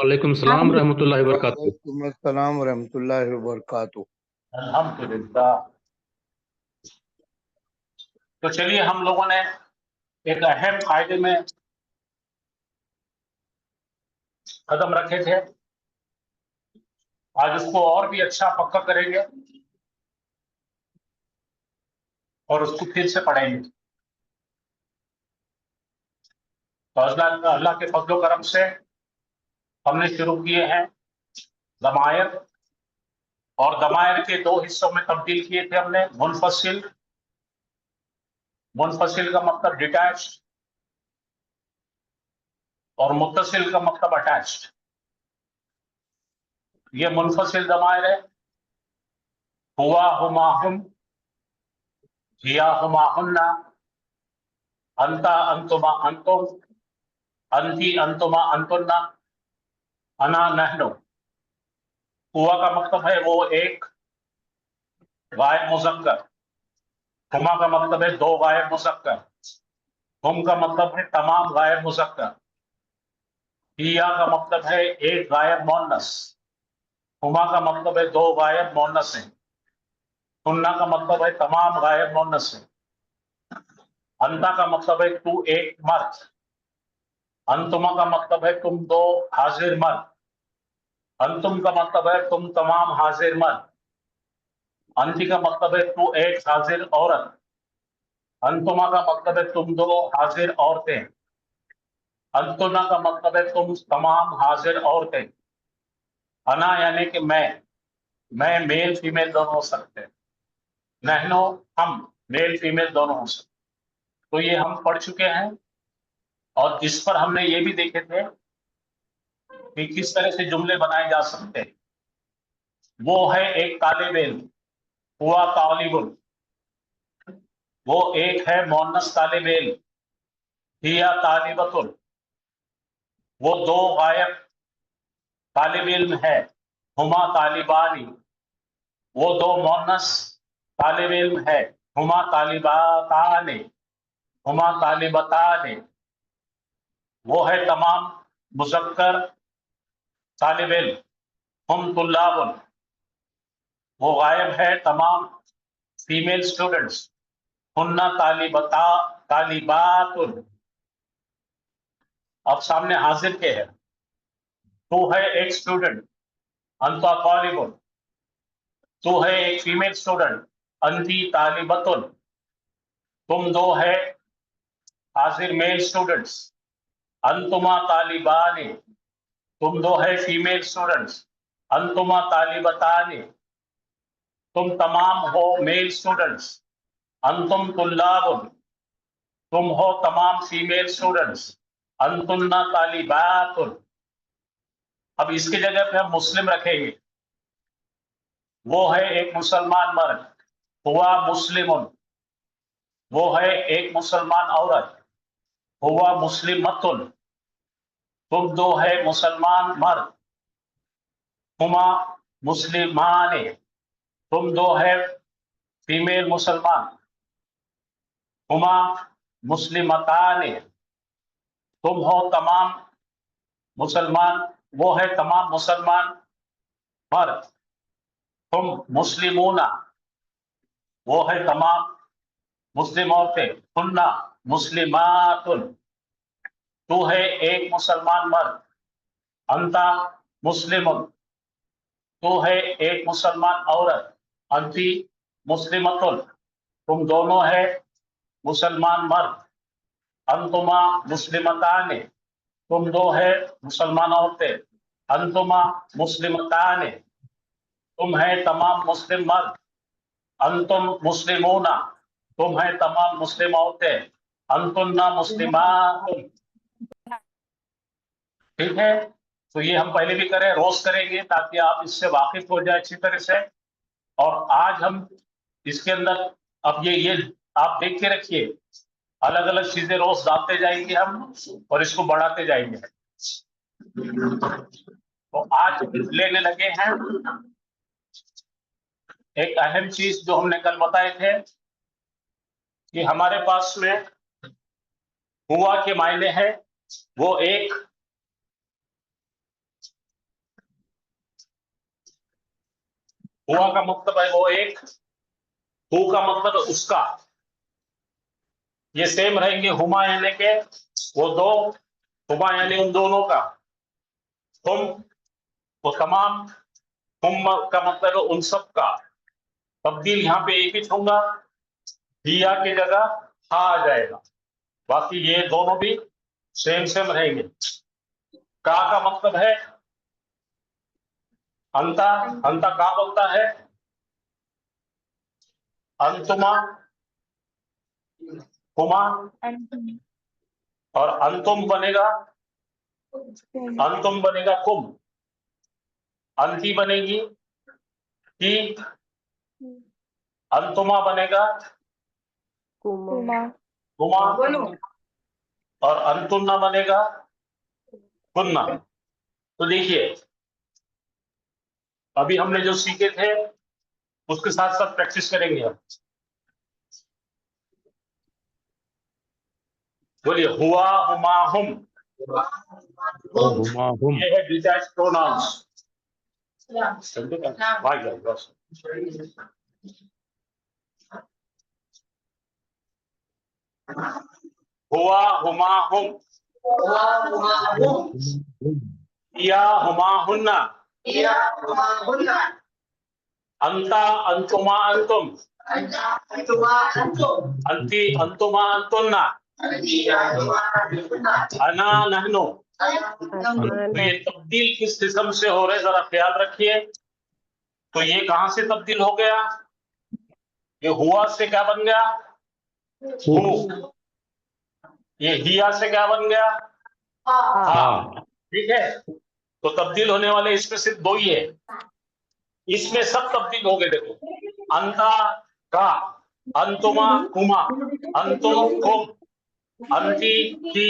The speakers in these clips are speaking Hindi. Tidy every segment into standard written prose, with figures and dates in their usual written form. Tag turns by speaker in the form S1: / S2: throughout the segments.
S1: वालेकुम सलाम रहमतुल्लाहि व बरकातहू।
S2: वालेकुम अस्सलाम रहमतुल्लाहि व बरकातहू।
S3: अल्हम्दुलिल्लाह। तो चलिए, हम लोगों ने एक अहम कायदे में कदम रखे थे, आज उसको और भी अच्छा पक्का करेंगे और उसको फिर से पढ़ेंगे। तो अल्लाह के फजलो करम से हमने शुरू किए हैं दमायर, और दमायर के दो हिस्सों में तब्दील किए थे हमने। मुनफसिल, मुनफसिल का मतलब डिटैच्ड, और मुत्तसिल का मतलब अटैच्ड। ये मुनफसिल दमायर है। हुआ हुमा हुम, हिया हुमा हुन्ना, अंता अंतुमा अंतुम, अंती अंतुमा अंतुन्ना, अना नहनो। हुआ का मतलब है वो एक गायब मुज़क्कर, हुमा का मतलब है दो गायब मुज़क्कर, हुम का मतलब है तमाम गायब मुज़क्कर, हिया का मतलब है एक गायब मोन्नस, हुमा का मतलब है दो गायब मोन्नस है, हुन्ना का मतलब है तमाम गायब मोन्नस है, अंता का मतलब है तू एक मर्द, अंतुमा का मतलब है तुम दो हाजिर मर्द, अंतुम का मतलब है तुम तमाम हाजिर मर्द, अंति का मतलब है तू एक हाजिर औरत, अंतुमा का मतलब है तुम दो हाजिर औरतें, अंतुना का मतलब है तुम तमाम हाजिर औरतें, अना यानी कि मैं मेल फीमेल दोनों हो सकते हैं, नहनो हम मेल फीमेल दोनों हो सकते। तो ये हम पढ़ चुके हैं, और इस पर हमने ये भी देखे थे कि किस तरह से जुमले बनाए जा सकते हैं। वो है एक तालिब इल्म, हुआ तालिबुल, वो एक है मोन्नस तालिब इल्म, हिया तालिबतुल, वो दो गायब तालिब इल्म है, हुमा तालिबानी, वो दो मोन्नस तालिब इल्म है, हुमा तालिबाताने, हुमा तालिबताने, वो है तमाम मुज़क्कर तालिब इल्म, हम तुल्लाबुन, वो गायब है तमाम फीमेल स्टूडेंट्स, हुन्ना तालिबता तालिबातुन। अब सामने हाजिर के है, तू है एक स्टूडेंट, अंता तालिबुन, तू है एक फीमेल स्टूडेंट, अंती तालिबतुन, तुम दो है हाजिर मेल स्टूडेंट्स, अंतुमा तालिबाने, तुम दो है फीमेल स्टूडेंट्स, अंतुमा तालिबताने, तुम तमाम हो मेल स्टूडेंट्स, अंतुम तुल्लाबुन, तुम हो तमाम फीमेल स्टूडेंट्स, अंतुन्ना तालिबातुन। अब इसकी जगह पे हम मुस्लिम रखेंगे, वो है एक मुसलमान मर्द, हुआ मुस्लिमुन, वो है एक मुसलमान औरत, हुआ मुस्लिमतुन, तुम दो है मुसलमान मर्द, हुमा मुस्लिमाने, तुम दो है फीमेल मुसलमान, हुमा मुस्लिमताने, तुम हो तमाम मुसलमान, वो है तमाम मुसलमान मर्द, तुम मुस्लिमूना, वो है तमाम मुस्लिम औरतें, हुन्ना मुस्लिमातुन, तू है एक मुसलमान मर्द, अंता मुस्लिमुन, तू है एक मुसलमान औरत, अंती मुस्लिमतुन, तुम दोनों है मुसलमान मर्द, अंतुमा मुस्लिमताने, तुम दो है मुसलमान औरतें, अंतुमा मुस्लिमताने, तुम है तमाम मुस्लिम मर्द, अंतुम मुस्लिमूना, तुम है तमाम मुस्लिम औरतें, अंतुन्ना मुस्लिमातुन। ठीक है, तो ये हम पहले भी करें, रोज करेंगे ताकि आप इससे वाकिफ हो जाए अच्छी तरह से। और आज हम इसके अंदर, अब ये आप देख के रखिए, अलग अलग चीजें रोज डालते जाएंगे हम, और इसको बढ़ाते जाएंगे। तो आज लेने लगे हैं एक अहम चीज जो हमने कल बताए थे कि हमारे पास में हुआ के मायने है वो एक हुआ का मतलब है वो एक, हु का मतलब है उसका। ये सेम रहेंगे, हुमा यानी के वो दो, हुमा यानी उन दोनों का, हुम वो तमाम, हुम का मतलब है उन सब का। तब्दील यहाँ पे एक ही होगा, हिया की जगह हा आ जाएगा, बाकी ये दोनों भी सेम सेम रहेंगे। का मतलब है अंता, अंता का बोलता है अंतुमा, कुमा, और अंतुम बनेगा, अंतुम बनेगा कुम, अंती बनेगी की, अंतुमा बनेगा
S4: कुमा।
S3: कुमा, और अंतुन्ना बनेगा कुन्ना। तो देखिए अभी हमने जो सीखे थे उसके साथ साथ प्रैक्टिस करेंगे हम। बोलिए हुआ, हुमा, हुम।
S1: हुमा हुम।
S3: ये है डिटैच प्रोनाउंस। भाई जाओ बस। हुआ, हुमा, हुम। हिया, हुमा, हुन्ना। अंता, अंतुमा, अंतुम। अंति, अंतुमा, अंतुन्ना। अना, नहनु। तो ये तब्दील किस किस्म से हो रहे जरा ख्याल रखिए। तो ये कहां से तब्दील हो गया, ये हुआ से क्या बन गया, हु। ये हिया से क्या बन गया, हा। ठीक है, तो तब्दील होने वाले इसमें सिर्फ दो ही है, इसमें सब तब्दील हो गए। देखो अंता का, अंतुमा कुमा, अंतुम कुम, अंति की,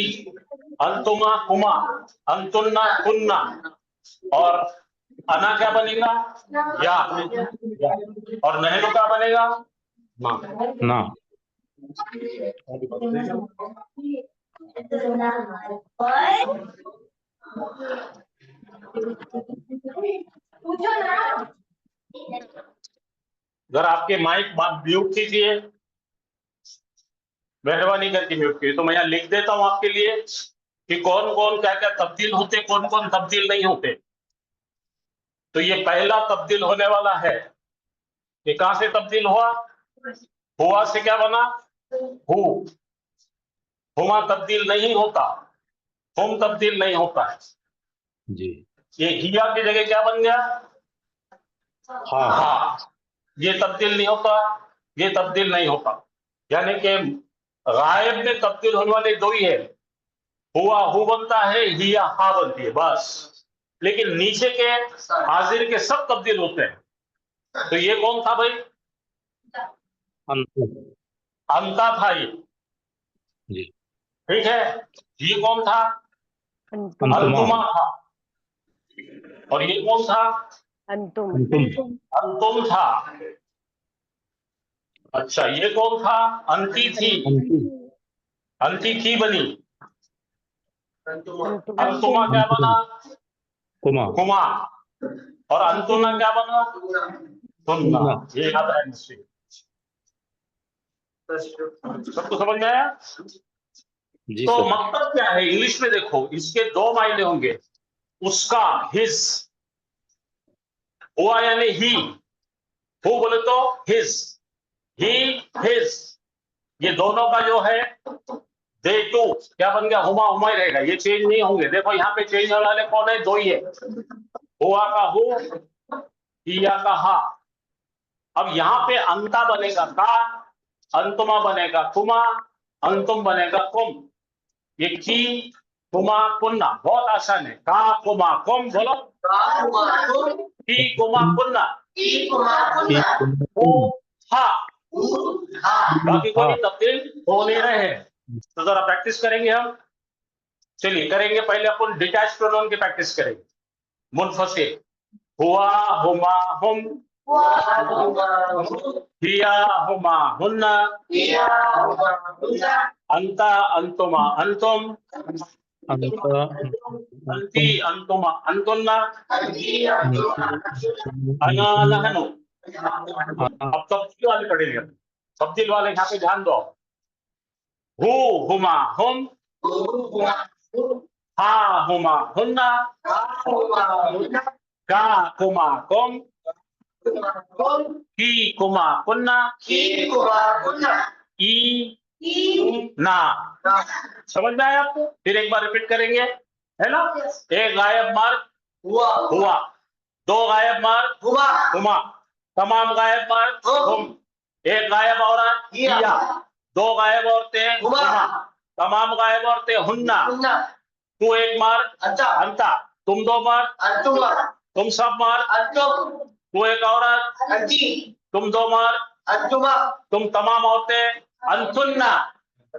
S3: अंतुमा कुमा, अंतुन्ना कुन्ना, और अना क्या बनेगा या, और नहनु क्या बनेगा ना।
S1: ना।
S3: अगर आपके माइक म्यूट कीजिए, मेहरबानी करके म्यूट कीजिए। तो मैं यहाँ लिख देता हूं आपके लिए कि कौन कौन क्या क्या तब्दील होते, कौन कौन तब्दील नहीं होते। तो ये पहला तब्दील होने वाला है, ये कहां से तब्दील हुआ से क्या बना हु। हुमा तब्दील नहीं होता, हुम तब्दील नहीं होता है।
S1: जी।
S3: ये हिया की जगह क्या बन गया,
S1: हाँ।
S3: हाँ। ये तब्दील नहीं होता, ये तब्दील नहीं होता, यानी कि गायब में तब्दील होने वाले दो ही है, हुआ हु बनता है, हिया हा बनती है बस। लेकिन नीचे के हाजिर के सब तब्दील होते हैं। तो ये कौन था भाई,
S1: अंतुम।
S3: अंता था ये,
S1: जी।
S3: ठीक है। ये कौन था,
S1: अंतुमा।
S3: अंतुमा था। और ये कौन था,
S4: अंतुम।
S1: अंतुम।
S3: अंतुम था। अच्छा ये कौन था, अंती थी,
S1: अंतुम।
S3: अंती थी बनी।
S4: अंतुम।
S3: अंतुमा क्या बना,
S1: कुमा।
S3: कुमा, और अंतुना क्या बना, तुन्ना।
S1: कुन्ना।
S3: ये याद है मुझसे, सबको समझ में आया।
S1: जी
S3: तो
S1: सर।
S3: मतलब क्या है, इंग्लिश में देखो इसके दो मायने होंगे, उसका, हिज, हुआ यानी ही, हु बोले तो हिज, ही हिज, ये दोनों का जो है दे टू क्या बन गया, हुमा हुमा ही रहेगा, ये चेंज नहीं होंगे। देखो यहाँ पे चेंज होने वाले कौन है, दो ही है, हुआ का हु, हिया का हा। अब यहाँ पे अंता बनेगा का, अंतुमा बनेगा कुमा, अंतुम बनेगा कुम। ये की कुमा कुन्ना बहुत आसान है, का कुमा कुम बोलो, की कुमा कुन्ना, ओ हा। बाकी कोई तब्दील हो नहीं रहे हैं। तो जरा प्रैक्टिस करेंगे हम। चलिए करेंगे, पहले अपन डिटैच प्रोनाउन की प्रैक्टिस करेंगे। मुनफसिल, हुआ हुमा हुम, हिया हुमा हुन्ना, अंता अंतुमा अंतुम,
S1: अंता।
S3: अंति अंतुमा अंतुन्ना,
S1: अंतुम।
S3: अना नहनु,
S1: हाँ
S3: अब तब्दील वाले पढ़ेंगे, तब्दील वाले यहाँ पे ध्यान दो। हु हुमा हुम, हा हुमा हुन्ना, का कुमा कुम, की कुमा कुन्ना, ई ना। समझ में आया आपको? फिर एक बार रिपीट करेंगे, है ना? एक गायब मर्द हुआ, दो गायब मर्द हुमा, तमाम गायब मर्द हुम, एक गायब औरत हिया, दो गायब औरतें हुमा, तमाम गायब औरतें हुन्ना, तू एक मर्द अंता, तुम दो मर्द तुम सब मर्द, तू एक औरत तुम दो मर्द, तुम तमाम औरतें अंतुन्ना,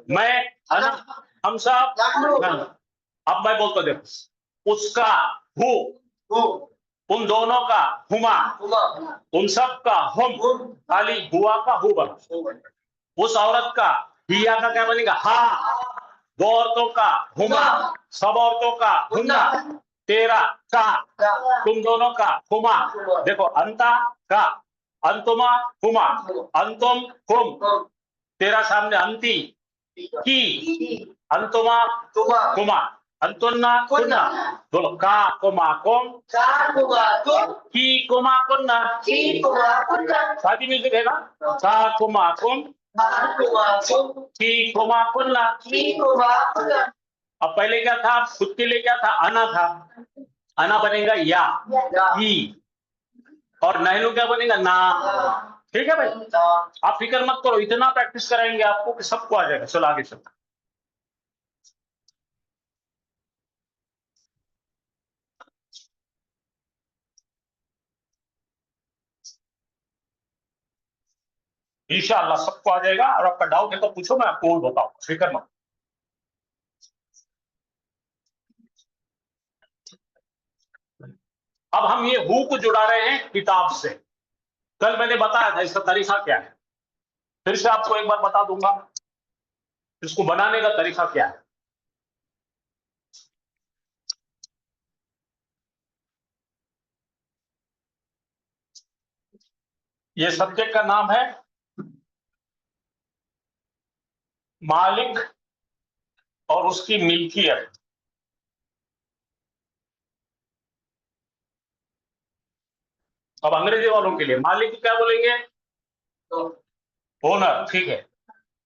S3: मैं अना, हम सब नन। अब मैं बोलता देखो, उसका हु, उन दोनों का हुमा, उन सब का हुम, खाली हुआ का हु बना। उस औरत का हिया का क्या बनेगा? हा। दो औरतों का हुमा, सब औरतों का हुन्ना, तेरा का, तुम दोनों का हुमा। देखो, अंता का, अंतुमा हुमा, अंतुम हुम, तेरा सामने अंती की, अंतुमा कुमा, अंतुन्ना कुन्ना, बोलो का कुमा कुम, की कुमा कुन्ना। साथ ही म्यूजिक है ना? का कुमा कुम, की कुमा कुन्ना। अब पहले क्या था? खुद के लिए क्या था? अना था, अना बनेगा या, ई, और नहनु क्या बनेगा? ना। ठीक है भाई, आप फिक्र मत करो, इतना प्रैक्टिस कराएंगे आपको कि सबको आ जाएगा। चलो आगे चलते। इंशाअल्लाह सबको आ जाएगा, और आपका डाउट है तो पूछो, मैं आपको और बताऊं, फिक्र मत। अब हम ये हु को जुड़ा रहे हैं किताब से। कल मैंने बताया था इसका तरीका क्या है, फिर से आपको एक बार बता दूंगा इसको बनाने का तरीका क्या है। ये सब्जेक्ट का नाम है मालिक और उसकी मिल्कियत। अब अंग्रेजी वालों के लिए मालिक क्या बोलेंगे? ओनर, ठीक है।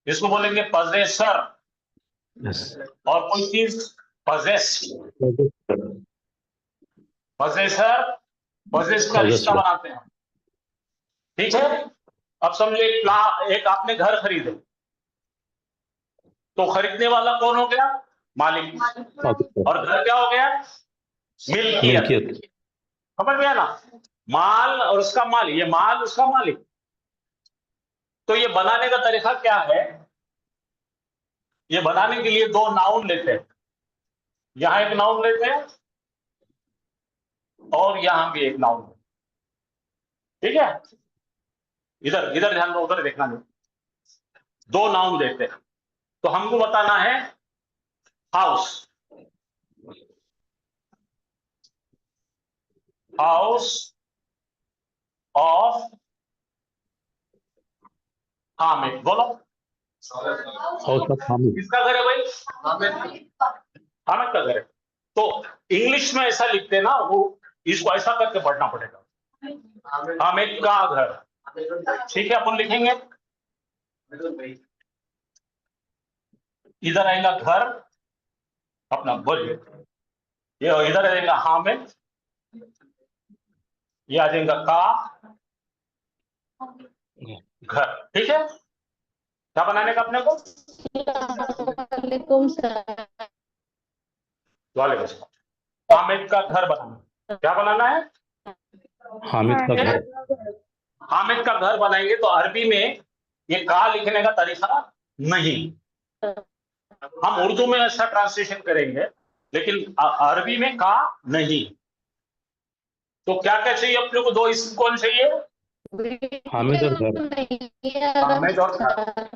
S3: इसको बोलेंगे पजेसर, और कोई चीज पजेस, पजेसर, पजेस का रिश्ता बनाते हैं, ठीक है। अब समझिए एक आपने घर खरीदे, तो खरीदने वाला कौन हो गया? मालिक, और घर क्या हो गया? मिल्कियत। समझ में आया ना? माल और उसका मालिक, ये माल उसका मालिक। तो ये बनाने का तरीका क्या है? ये बनाने के लिए दो नाउन लेते हैं, यहां एक नाउन लेते हैं और यहां भी एक नाउन, ठीक है। इधर इधर ध्यान दो, उधर देखना नहीं। दो नाउन देते हैं, तो हमको बताना है हाउस, हाउस ऑफ हामिद। बोलो,
S1: हाउस ऑफ हामिद।
S3: किसका घर है भाई? हामिद का घर है। तो इंग्लिश में ऐसा लिखते हैं ना, वो इसको ऐसा करके पढ़ना पड़ेगा, हामिद का घर। ठीक है, अपन लिखेंगे, इधर आएगा घर अपना, बोलिए, ये इधर आएगा हामिद, ये आ जाएगा का घर, ठीक है। क्या बनाने का अपने को?
S4: वालेकुम सलाम।
S3: वालेकुम सलाम। हामिद का घर बनाना, क्या बनाना है?
S1: हामिद का घर।
S3: हामिद का घर बनाएंगे तो अरबी में ये का लिखने का तरीका नहीं, हम उर्दू में ऐसा ट्रांसलेशन करेंगे, लेकिन अरबी में का नहीं। तो क्या क्या चाहिए अपने को? दो इसम कौन चाहिए?
S1: हामिद और घर।
S3: हामिद और घर।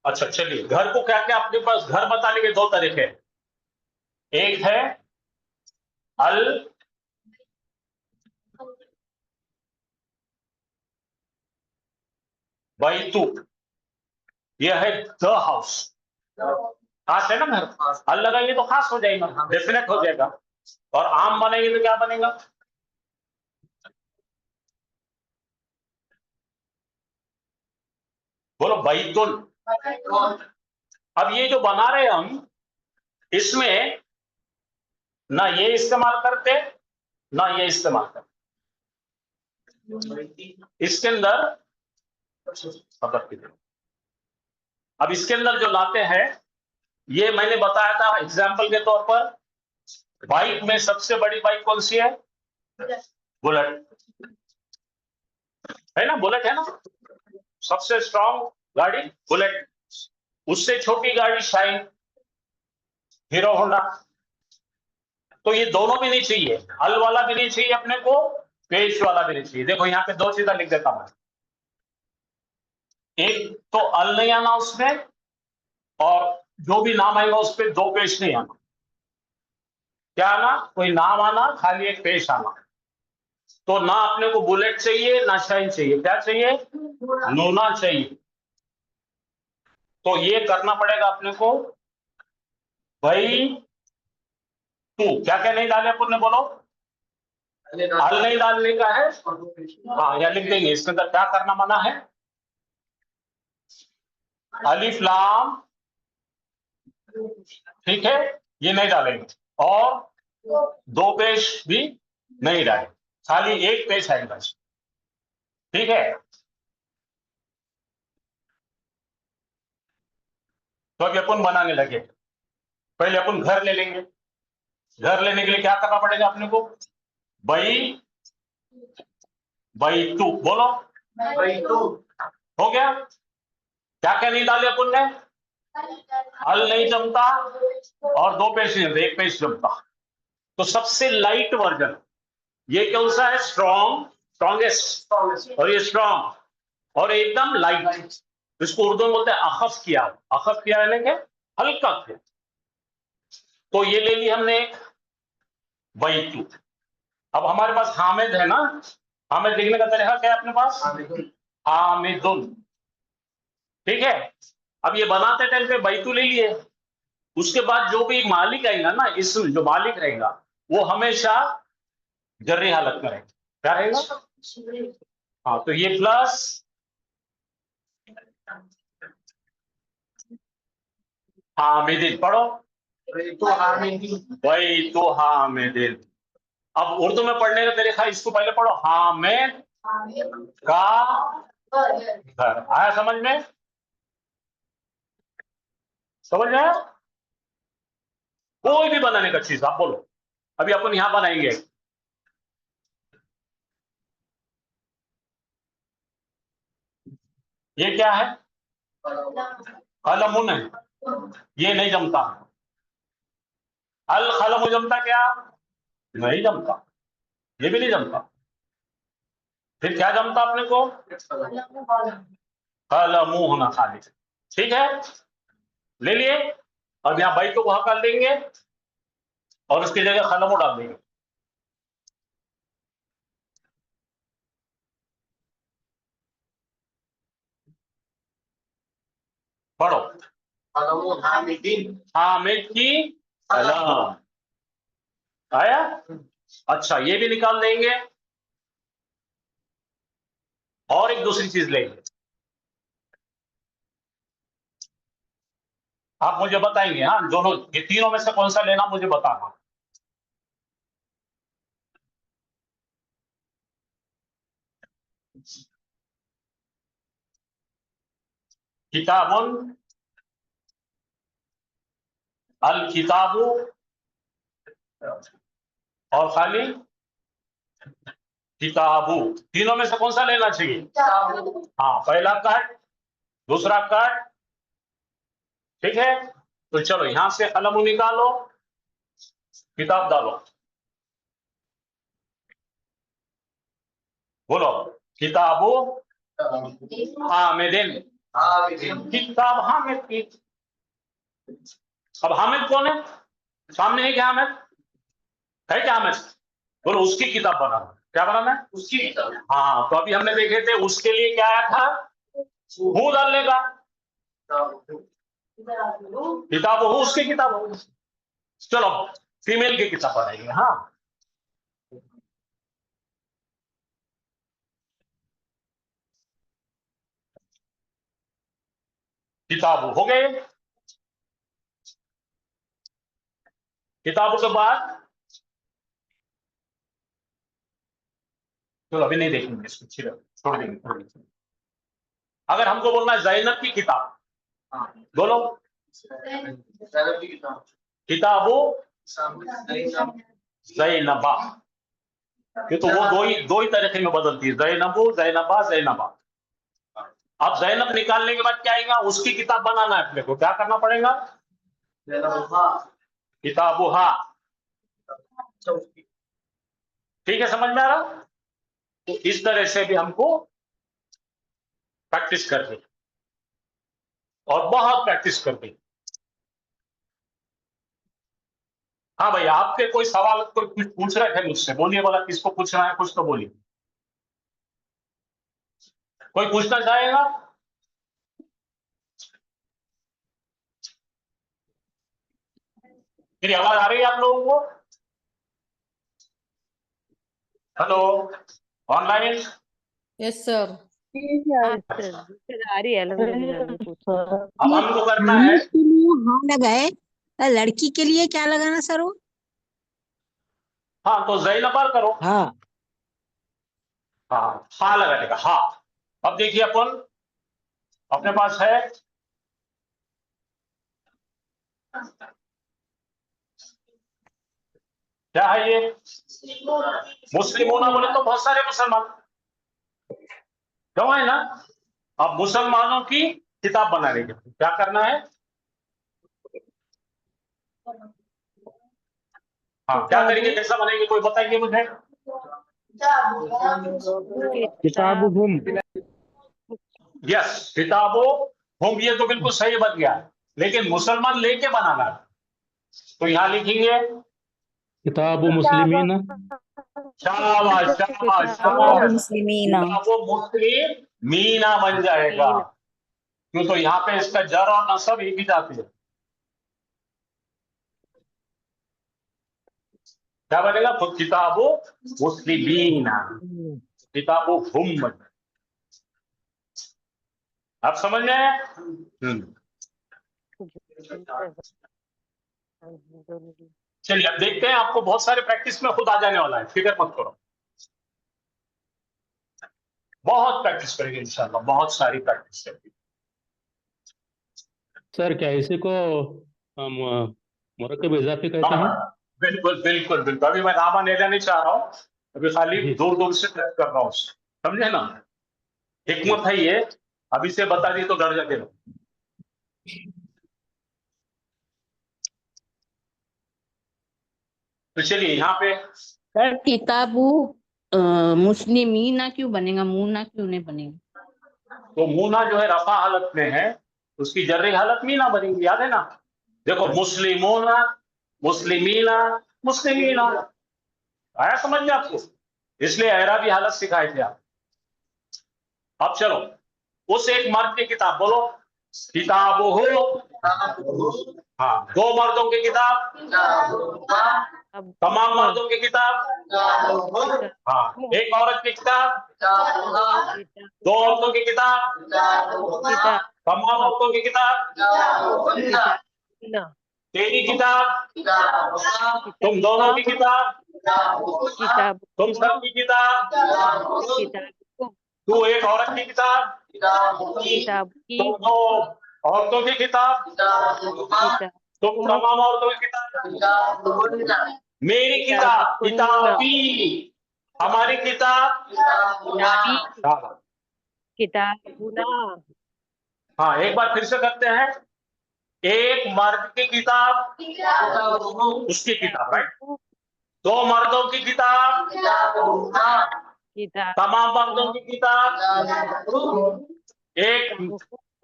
S3: अच्छा चलिए, घर को क्या क्या अपने पास, घर बताने के दो तरीके, एक है अल बैतु, यह है द हाउस। खास है ना घर, अल लगाएंगे तो खास हो जाएगा, डेफिनेट हो जाएगा। और आम बनेंगे तो क्या बनेगा? बोलो बैतुल। अब ये जो बना रहे हम, इसमें ना ये इस्तेमाल करते ना ये इस्तेमाल करते। इसके अंदर अब इसके अंदर जो लाते हैं, ये मैंने बताया था एग्जाम्पल के तौर पर, बाइक में सबसे बड़ी बाइक कौन सी है? बुलेट है ना, बुलेट है ना, सबसे स्ट्रांग गाड़ी बुलेट। उससे छोटी गाड़ी शाइन, हीरो होंडा। तो ये दोनों भी नहीं चाहिए, अल वाला भी नहीं चाहिए अपने को, पेश वाला भी नहीं चाहिए। देखो यहाँ पे दो चीजें लिख देता हूं, एक तो अल नहीं आना उसमें, और जो भी नाम आएगा उस पर दो पेश नहीं आना। क्या आना? कोई नाम आना, खाली एक पेश आना। तो ना अपने को बुलेट चाहिए ना शाइन चाहिए, क्या चाहिए? नूना चाहिए। तो ये करना पड़ेगा अपने को। भाई तू क्या क्या नहीं डाले अपन ने, बोलो। अल नहीं डालने का है, हाँ या लिख देंगे। इसके अंदर क्या करना मना है? अलिफ लाम, ठीक है, ये नहीं डालेंगे। और दो पेश भी नहीं डालेंगे, खाली एक पेश आएगा, ठीक है। तो अभी अपन बनाने लगे। पहले अपन घर ले लेंगे। घर लेने के लिए क्या करना पड़ेगा अपने को? बई बैतु, बोलो बैतु। हो गया। क्या क्या नहीं डाले अपन ने? अल नहीं जमता और दो पेश नहीं जमता, एक पेश जमता। तो सबसे लाइट वर्जन ये कौन सा है? Strong, strongest. और ये स्ट्रॉन्ग और एकदम लाइट, इसको उर्दू में बोलते हैं अखफ किया। अखफ किया यानी कि हल्का किया। तो ये ले ली हमने एक बैतु। अब हमारे पास हामिद है ना, हामिद लिखने का तरीका क्या है अपने पास? हामिदुन, ठीक है। अब ये बनाते टाइम पे बैतु ले लिए। उसके बाद जो भी मालिक आएगा ना, इसम जो मालिक रहेगा वो हमेशा जर्री हालत में रहेगा। क्या रहेगा? हाँ, तो ये प्लस हामिदिन, पढ़ो भाई तो हामिदिन। अब उर्दू में पढ़ने का तरीका, इसको पहले पढ़ो, हामिद का घर। आया समझ में? समझ में आया? कोई भी बनाने का चीज आप बोलो। अभी अपन यहां बनाएंगे, ये क्या है? कलमुन है, ये नहीं जमता। अल कलम जमता क्या? नहीं जमता, ये भी नहीं जमता। फिर क्या जमता अपने को? कलमु होना खाली, ठीक है। ले लिए। अब यहाँ बाई को वहां कर देंगे और उसकी जगह कलमु डाल देंगे। पढ़ो, हामिद की कलम। आया? अच्छा, ये भी निकाल देंगे। और एक दूसरी चीज लेंगे, आप मुझे बताएंगे। हाँ, दोनों ये तीनों में से कौन सा लेना मुझे बताना। किताबुन, अल किताबु, और खाली किताबु। तीनों में से कौन सा लेना चाहिए? हाँ, पहला कट, दूसरा कट, ठीक है। तो चलो यहां से कलम निकालो, किताब डालो। बोलो, किताबु हामिदिन, किताब हामिद की। अब हामिद कौन है? सामने है क्या हामिद? है क्या हमें? बोलो उसकी किताब बनाना। क्या बनाना है? उसकी किताब। हाँ, तो अभी हमने देखे थे उसके लिए क्या आया था? हूँ डालने का। किताब हो, उसकी किताब हो। चलो फीमेल की किताब बनाएंगे। हाँ, किताब हो गए। किताबों के बाद चलो अभी नहीं देखेंगे इसको, छोड़ देंगे। अगर हमको बोलना है जैनब की किताब, बोलो किताबो जैनबा। ये तो वो दो ही तरीके में बदलती है, जैनबो, जैनबा, जैनबा। अब जैनब निकालने के बाद क्या आएगा? उसकी किताब बनाना है अपने को। क्या करना पड़ेगा? किताबुहा। ठीक है, समझ में आ रहा? तो इस तरह से भी हमको प्रैक्टिस करनी और बहुत प्रैक्टिस करनी। हाँ भाई, आपके कोई सवाल कोई कुछ पूछ रहे थे मुझसे, बोलिए। बोला किसको पूछना है, कुछ तो बोलिए। कोई पूछना चाहेगा? मेरी आवाज आ रही है आप लोगों को? Hello, online?
S5: Yes sir.
S4: आ रही है अल्हम्दुलिल्लाह। अभी पूछो।
S3: अब हमको करना है,
S6: के लिए हाँ लगाए, लड़की के लिए क्या लगाना सर? वो
S3: हाँ तो जैनबा करो।
S6: हाँ
S3: हाँ, हा लगाने का, हा। अब देखिए अपन अपने पास है क्या है ये? मुस्लिमोना। बोले तो बहुत सारे मुसलमान क्यों है ना। अब मुसलमानों की किताब बनाने के लिए क्या करना है? हाँ, क्या तरीके कैसा बनेंगे, कोई बताएंगे मुझे?
S1: किताब हुम।
S3: यस, किताबो हम, ये तो बिल्कुल सही बन गया, लेकिन मुसलमान लेके बनाना है। तो यहां लिखेंगे
S1: किताब मुस्लिमीन।
S3: शाबाश शाबाश शाबाश।
S6: मुस्लिमीना।
S3: किताबो मुस्लिम मीना बन जाएगा, क्यों? तो यहाँ पे इसका जर और नसब एक ही जाती है। क्या बनेगा? तो किताबो मुस्लिमीना, किताबो हुम। आप समझ में आए? चलिए अब देखते हैं, आपको बहुत सारे प्रैक्टिस में खुद आ जाने वाला है, फिक्र मत करो। बहुत प्रैक्टिस करेंगे इंशाल्लाह, बहुत सारी प्रैक्टिस करेंगे।
S1: सर क्या इसी को हम मुरक्कब इजाफी कहते हैं?
S3: बिल्कुल बिल्कुल बिल्कुल। अभी मैं नामा लेना नहीं चाह रहा हूँ, अभी खाली
S1: जी।
S3: दूर दूर से टच कर रहा हूँ, समझे ना? हिकमत है ये, अभी से बता दी तो डर जाते लोग। तो चलिए यहाँ पे
S5: सर किताबु मुस्लिमीना क्यों बनेगा, मूना क्यों नहीं बनेगा?
S3: तो मूना जो है रफा हालत में है, उसकी जर्री हालत मीना बनेगी, याद है ना? देखो मुस्लिमोना, मुस्लिमीना, मुस्लिमीना। आया समझ में आपको? इसलिए एराबी हालत सिखाए थे आप। अब चलो उस एक मर्द की किताब बोलो, किताब हो। हाँ, दो मर्दों की किताब,
S4: अब
S3: तमाम मर्दों की किताब। हाँ, एक औरत की किताब, दो औरतों की किताब, तमाम औरतों की किताब, तेरी किताब, तुम दोनों की किताब,
S4: किताब
S3: तुम सब की किताब,
S4: किताब
S3: तू एक औरत की किताब,
S4: किताब की
S3: तुम दो औरतों की किताब,
S4: किताब
S3: तुम तमाम औरतों की किताब, मेरी किताब, किताबी, हमारी किताब।
S4: किताबी
S3: हाँ,
S4: किताबुना
S3: हाँ, एक बार फिर से करते हैं। एक मर्द की किताब, उसकी किताब, राइट? दो मर्दों की किताब,
S4: किताब
S3: तमाम मर्दों की किताब, एक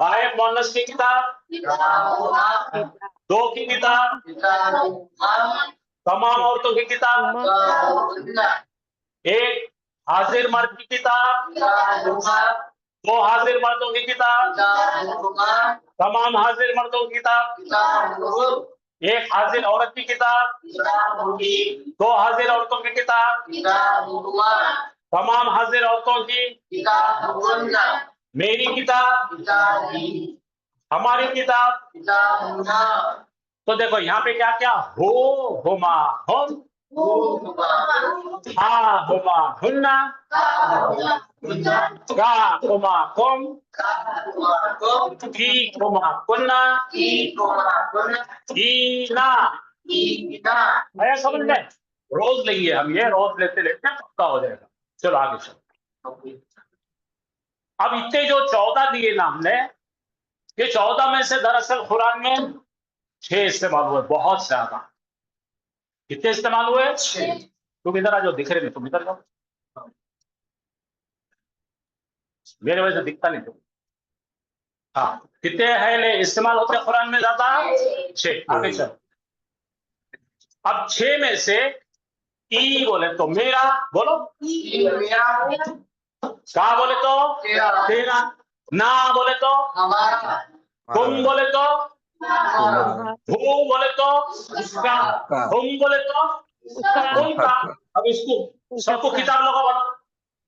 S3: गायब मोनस की किताब, दो की किताब, तमाम औरतों की किताब, एक हाजिर मर्द की किताब, दो हाजिर मर्दों की किताब, तमाम हाजिर मर्दों की किताब, एक हाजिर औरत की किताब, दो हाजिर औरतों की किताब, तमाम हाजिर औरतों की, मेरी किताब, हमारी किताब। तो देखो यहाँ पे क्या क्या, हो, हुमा, हम, हा, हुमा, हुन्ना, का, हुमा, कुम, की, हुमा, कुन्ना, ईना। आया समझ में? रोज लेंगे हम, ये रोज लेते लेते पक्का हो जाएगा। चलो आगे चलो। अब इतने जो 14 दिए ना हमने, ये 14 में से दरअसल कुरान में 6 इस्तेमाल हुए, बहुत ज्यादा। कितने इस्तेमाल हुए? 6। तुम इधर आ जाओ, दिख रहे नहीं, तुम इधर जाओ, मेरे वजह से दिखता नहीं तुम। हाँ, कितने है इस्तेमाल होते हैं कुरान में ज्यादा? 6। आगे चलो। अब 6 में से ई बोले तो मेरा, बोलो का बोले तो तेरा, ना बोले तो
S2: हमारा,
S3: तुम बोले तो
S2: तुम्हारा,
S3: वो बोले तो उसका, तुम बोले तो
S4: उसका,
S3: उनका। अब इसको सबको किताब लगाओ, बोलो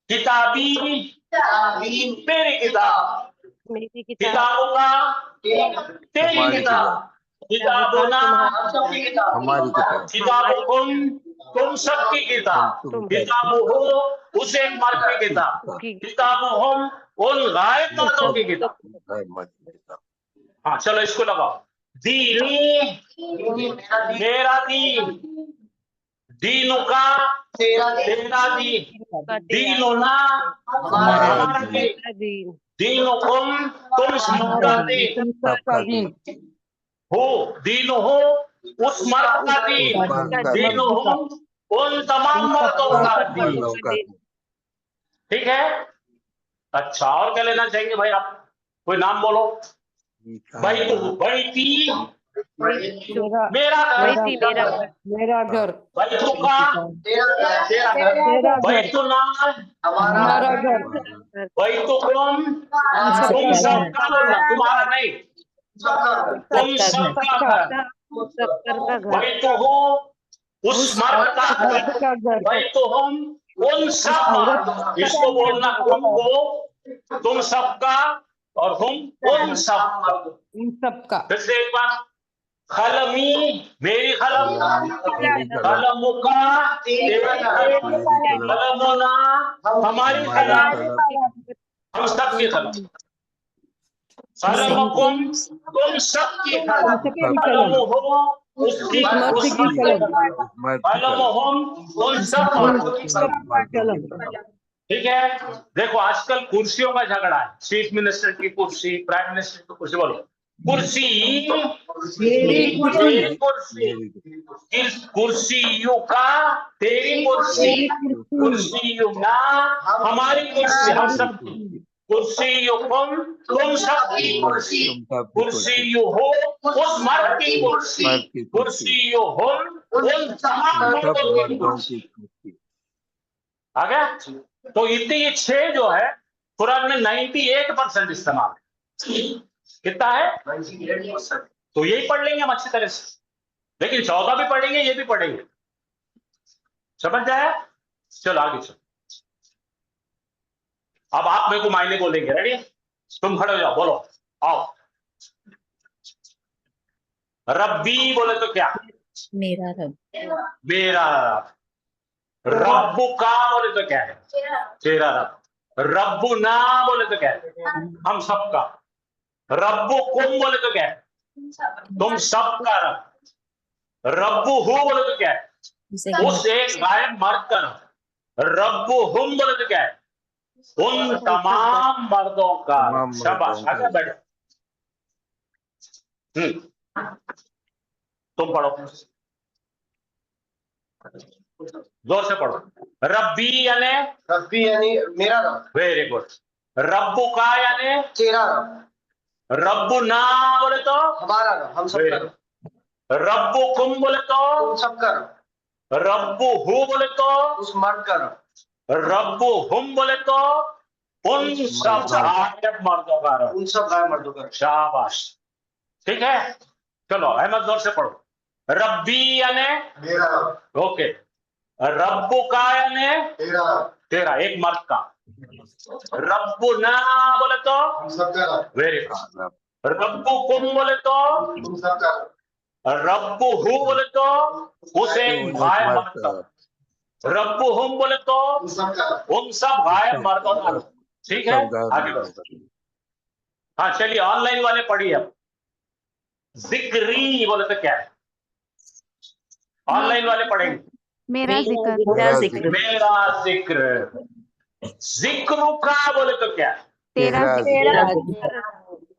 S3: किताबी, मेरी किताब,
S4: मेरी किताब,
S3: किताबों का तेरी
S2: हमारी
S3: किताब, किताबों ना
S2: हमारी किताब,
S3: किताबुकुम, तुम सबकी किताब,
S2: तुम
S3: किताबुहु, उस एक मर्द की किताब,
S4: की
S3: किताबुहुम, उन गायब मर्दों की किताब।
S2: किताब,
S3: हाँ चलो इसको लगाओ। दीनी, मेरा दीन, दीनु का तेरा दीन, दीनुना, हमारा दीन,
S4: दीन,
S3: दीनुकुम, तुम सबका दीन,
S2: सबका दीन,
S3: हो दीनु हो, उस मर्द का दीन, दीनु हो, उन तमाम मर्दों का दीन।
S2: मर्दों का दीन।
S3: ठीक है। अच्छा, और क्या लेना चाहेंगे भाई आप? कोई नाम बोलो। भाई तो बैती, मेरा घर,
S4: वही थी मेरा घर,
S7: मेरा घर,
S3: भाई तू का तेरा घर,
S7: मेरा
S3: भाई
S7: घर,
S3: तो ना
S7: हमारा घर,
S3: भाई तो कौन, तुम सबका बोलना, तुम्हारा नहीं, तुम सबका घर,
S4: सबका घर,
S3: भाई तो हो उस मर्द का घर,
S7: मर्द का घर,
S3: भाई तो हम उन सब, इसको बोलना तुमको, तुम सबका, और हम उन सब।
S7: इन सबका,
S3: फिर से एक बार, कलमी, मेरी कलम,
S2: मेरी कलम,
S3: कलमुका, तेरी कलम, कलमुना, हमारी
S2: हमारी
S3: कलम,
S2: कलम,
S3: हम सबकी कलम, कलमुकुम, तुम सबकी कलम,
S7: सबकी
S3: कलम
S7: कलम,
S3: हो उसकी,
S7: उस मर्द
S3: उस
S7: की
S3: मर्द
S7: कलम,
S3: की,
S2: मर्द की
S3: कलम
S2: कलम,
S3: हम उन सब
S7: उन
S3: मर्दों की
S7: सब
S3: कलम।
S2: मर्दों की
S7: कलम,
S2: कलम।
S3: ठीक है। देखो आजकल कुर्सियों का झगड़ा है, चीफ मिनिस्टर की कुर्सी, प्राइम मिनिस्टर की कुर्सी, बोलो कुर्सी,
S7: मेरी कुर्सी,
S3: मेरी कुर्सी, इस कुर्सियों का तेरी कुर्सी,
S7: मेरी कुर्सी,
S3: कुर्सियों ना हमारी कुर्सी, हम सब की,
S2: कुर्सी,
S3: कुर्सियों तुम सबकी कुर्सी,
S2: तुम सबकी कुर्सी,
S3: कुर्सियों हो उस मर्द की कुर्सी,
S2: मर्द की कुर्सी,
S3: कुर्सियों हम उन तमाम
S2: सब
S3: मर्दों की
S2: मर्दों
S3: कुर्सी।
S2: की कुर्सी।
S3: आ गया? तो इतने ये 6 जो है कुरान में 98% इस्तेमाल है। कितना है? 98%। तो यही पढ़ लेंगे हम अच्छी तरह से, लेकिन 14 भी पढ़ेंगे, ये भी पढ़ेंगे। समझ जाए? चलो आगे चलो। अब आप मेरे को मायने बोलेंगे, रेडी? तुम खड़े हो जाओ, बोलो आओ। रब्बी बोले तो क्या?
S5: मेरा रब,
S3: मेरा रब। रब्बु का बोले तो क्या है? तेरा रब। रब्बु ना बोले तो क्या है? हम सबका। रब्बु कुम बोले तो क्या है? तुम सबका रब। रब्बु हु बोले तो क्या है? उस एक गायब मर्द का रब। रब्बु हुम बोले तो क्या है? उन तमाम मर्दों का
S2: तमाम
S3: रब। शाबाश,
S2: मर्दों का
S3: आगे बैठो। तुम पढ़ो, जोर से पढ़ो। रब्बी यानी
S8: मेरा रब,
S3: वेरी गुड। रब्बु का यानी
S8: तेरा रब,
S3: रब्बु ना बोले तो
S8: हमारा रब, हम सबका रब,
S3: रब्बु कुम बोले तो
S8: तुम सबका रब,
S3: रब्बु हु बोले तो,
S8: उस मर्द का रब,
S3: रब्बु हुम बोले तो उन सब गायब मर्दों का रब।
S8: उन सब गाय मर्दों का रब।
S3: शाबाश, ठीक है। चलो अहमद जोर से पढ़ो। रब्बी यानी
S8: मेरा रब,
S3: ओके, रब्बु का यानी
S8: तेरा रब,
S3: तेरा, एक मर्द का। रब्बु ना बोले तो
S8: हम सब का रब,
S3: वेरी गुड। रब्बु कुम बोले तो,
S8: तुम सब का रब,
S3: रब्बु हु बोले तो उस एक गायब मर्द का। रब्बु हुम बोले तो
S8: उन सब का रब,
S3: उन सब गायब मर्दों का रब। ठीक है, आगे बढ़ो। हाँ चलिए, ऑनलाइन वाले पढ़िए अब। जिक्री बोले तो क्या है? ऑनलाइन वाले पढ़ेंगे।
S4: मेरा जिक्र।
S2: मेरा जिक्र।
S3: मेरा जिक्र। जिक्र का बोले तो क्या है?
S4: तेरा
S2: तेरा
S4: जिक्र।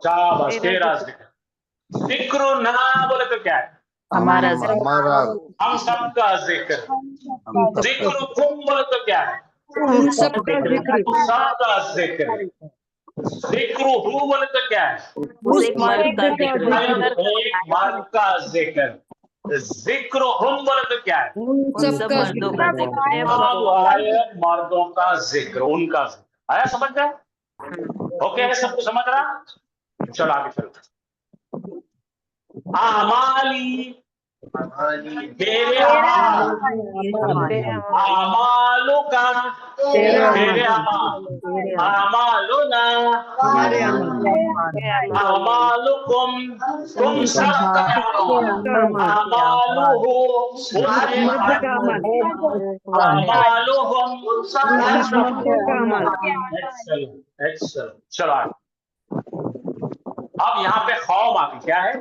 S3: शाबाश,
S4: तेरा
S3: तेरा जिक्र। जिक्र ना बोले तो क्या है?
S4: हमारा जिक्र।
S2: हमारा
S3: हम सबका जिक्र। जिक्र कुम बोले तो क्या है?
S7: उन सबका जिक्र,
S3: सबका जिक्र। जिक्र हु बोले तो क्या है?
S7: उस मर्द का जिक्र,
S3: एक मर्द का जिक्र। जिक्र हुम बोले तो क्या है?
S7: उन सबका जिक्र,
S3: गायब मर्दों का जिक्र, उनका जिक्र। आया समझ में? ओके है, सबको समझ रहा? चलो आगे चलो। आमाली, तेरे अमाल, अमालों का, तेरे अमाल, अमालुना, अमालुकुम, तुम सबका अमालुहु,
S7: मर्द का अमल,
S3: अमालुहुम,
S7: उस मर्दों का अमल।
S3: Excellent excellent. चलो आगे। अब यहाँ पे कौम आ गई, क्या है?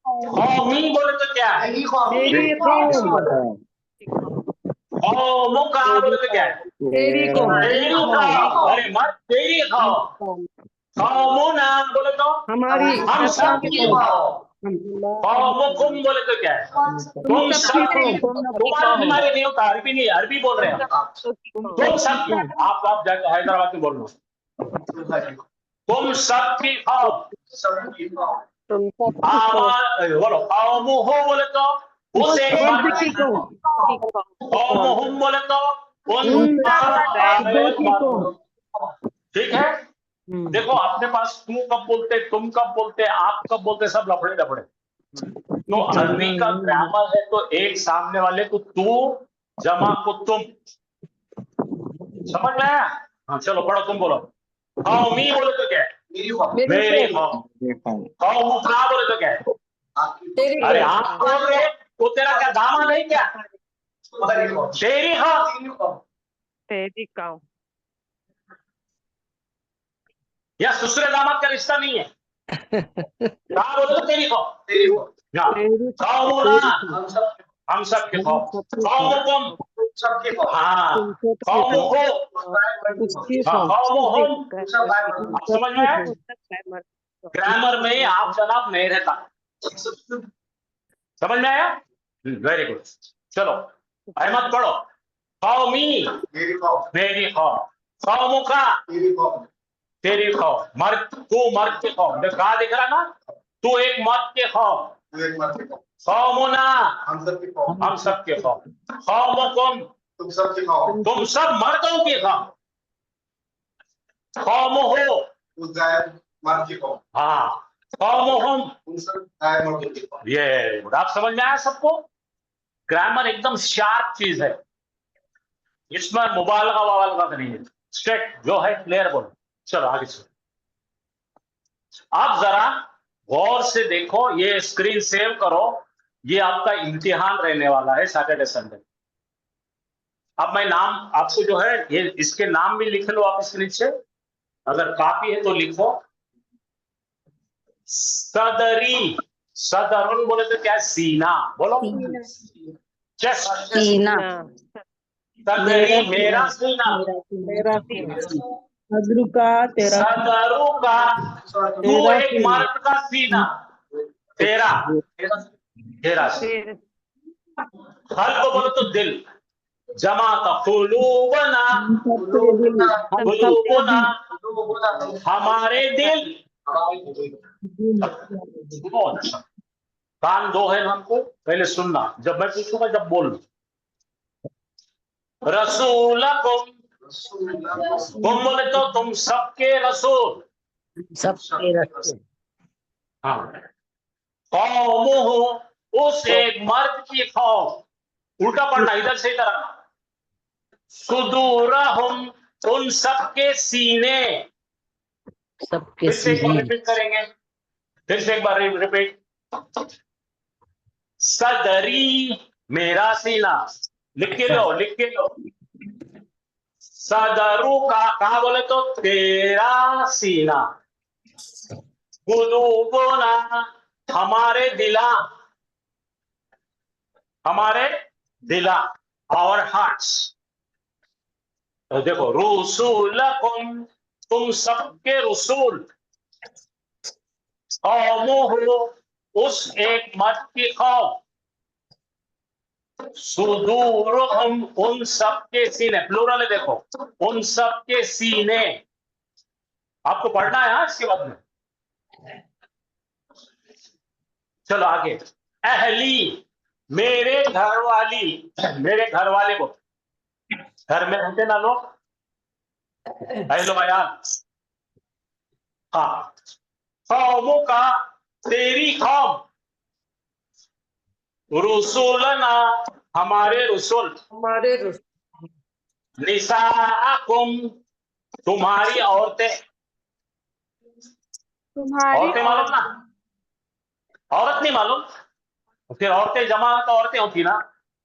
S3: कौमी बोले तो क्या है?
S7: मेरी कौम,
S3: कौमों का बोले तो क्या है?
S7: तेरी कौम,
S3: तेरी कौम। अरे मत तेरी कौम। कौमुना बोले तो
S7: हमारी
S3: हम सबकी कौम। कौमुकुम बोले तो क्या है? तुम सबकी। तुम्हारी बीमारी नहीं होता, अरबी नहीं, अरबी बोल रहे हैं। तुम सबकी। आप जाके हैदराबाद में बोल लो। तुम सबकी कौम। बोलो कौमुहु बोले तो उस एक मर्द की कौम। कौमुहुम बोले तो उन
S7: की कौम।
S3: ठीक है। देखो अपने पास तू कब बोलते, तुम कब बोलते, आप कब बोलते, सब लफड़े लफड़े। तो अरबी का ग्रामर है तो एक सामने वाले को तू जमा को तुम, समझ में आया? हाँ चलो पढ़ो, तुम बोलो। कौमी बोले तो क्या है? मेरी कौम। कौम का बोले तो क्या है?
S7: तेरी
S3: अरे आप बोल रहे तो तेरा क्या दामन है क्या? तेरी कौम
S4: तेरी कौम।
S3: या ससुर दामाद का रिश्ता नहीं है? कहा बोलो तेरी कौम। कौमुना, हम सब के कौम। कौमुकुम, सबके कौम। हाँ कौमुहु, कौमुहुम। आप समझ में आया? ग्रामर में आप जनाब नहीं रहता। समझ में आया? Very good. चलो अहमद पढ़ो। कौमी, मेरी कौम। कौमुका, तेरी कौम। मर्द, तू मर्द के कौम। कहा दिख रहा ना? तू एक मर्द के कौम। कौमुना, हम सब के कौम। कौमुकुम, तुम सब मर्दों की कौम। कौमुहु, हाँ कौमुहुम, ये आप समझ में आया सबको? ग्रामर एकदम शार्प चीज है, इसमें मुबालगा वबालगा नहीं है, स्ट्रेट जो है क्लियर बोलो। चलो आगे चलो। आप जरा गौर से देखो, ये स्क्रीन सेव करो, ये आपका इम्तिहान रहने वाला है सैटरडे संडे। अब मैं नाम आपको जो है ये इसके नाम भी लिख लो आप इसके नीचे, अगर कॉपी है तो लिखो। सदरी, सदरुन बोले तो क्या है? सीना बोलो, चेस्ट।
S5: सीना,
S3: सदरी मेरा सीना।
S7: मेरा सदरू का, तेरा
S3: सदरू का, तू एक मर्द का सीना। तेरा, तेरा खल्क बोलो तो दिल। जमा का कुलूबना, कुलूबना हमारे दिल। बहुत अच्छा। कान दो है हमको, पहले सुनना, जब मैं पूछूंगा जब बोलना। रसूलकुम, तुम बोले तो तुम सबके रसूल।
S6: सबके रसूल।
S3: हाँ। कौमुहु, उस एक मर्द की कौम। उल्टा पढ़ना, इधर से इधर आना। सुदूरहुम, उन सबके सीने।
S6: सबके
S3: फिर से एक बार
S6: सीने।
S3: रिपीट करेंगे, फिर से एक बार रिपीट। सदरी, मेरा सीना। लिख के लो, लिख के लो। सदरू का, कहा बोले तो तेरा सीना। कुलूबुना, हमारे दिला, हमारे दिला, और हार्ट्स। तो देखो, रुसूलकुम, तुम सबके रसूल। कौमुहु, उस एक मर्द की कौम। सुदूरुहुम, उन सबके सीने, प्लूरल है देखो, उन सबके सीने। आपको पढ़ना है इसके बाद में। चलो आगे। अहली, मेरे घर वाली, मेरे घर वाले को, घर में रहते ना लोग, हेलो बयान। हाँ। कौमों का, तेरी कौम। रुसूलना, हमारे रसूल।
S7: हमारे रसूल।
S3: निसाअकुम, तुम्हारी औरतें।
S4: तुम्हारी
S3: औरतें मालूम ना, औरत नहीं मालूम, फिर औरतें जमा तो औरतें होती ना,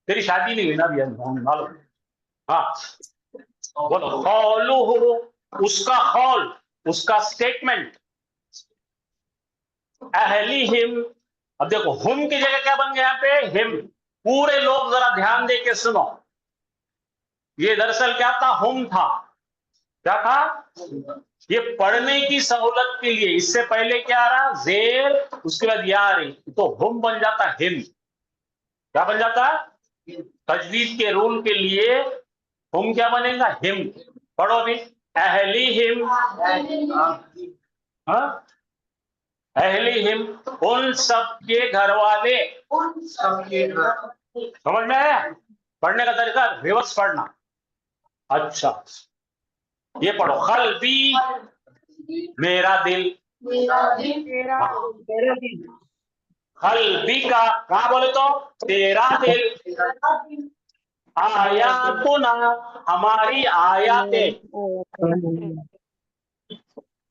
S3: तेरी शादी नहीं हुई ना अभी, मालूम। हाँ बोलो। कौलुहु, उसका कौल, उसका स्टेटमेंट। अहलिहिम, अब देखो हुम की जगह क्या बन गया यहाँ पे, हिम। पूरे लोग जरा ध्यान दे के सुनो, ये दरअसल क्या था, हुम था। क्या था, ये पढ़ने की सहूलत के लिए। इससे पहले क्या आ रहा, जेर, उसके बाद या आ रही, तो हुम बन जाता हिम। क्या बन जाता, तजवीज के रूल के लिए हुम क्या बनेगा, हिम। पढ़ो अभी। अहली हिम, हाँ, अहली हिम, उन सबके घर वाले। समझ में आया, पढ़ने का तरीका रिवर्स पढ़ना। अच्छा, ये पढ़ो। कल्बी, मेरा दिल।
S4: तेरा
S3: कल्बी का, कहा बोले तो तेरा दिल। आयातुना, हमारी आयातें।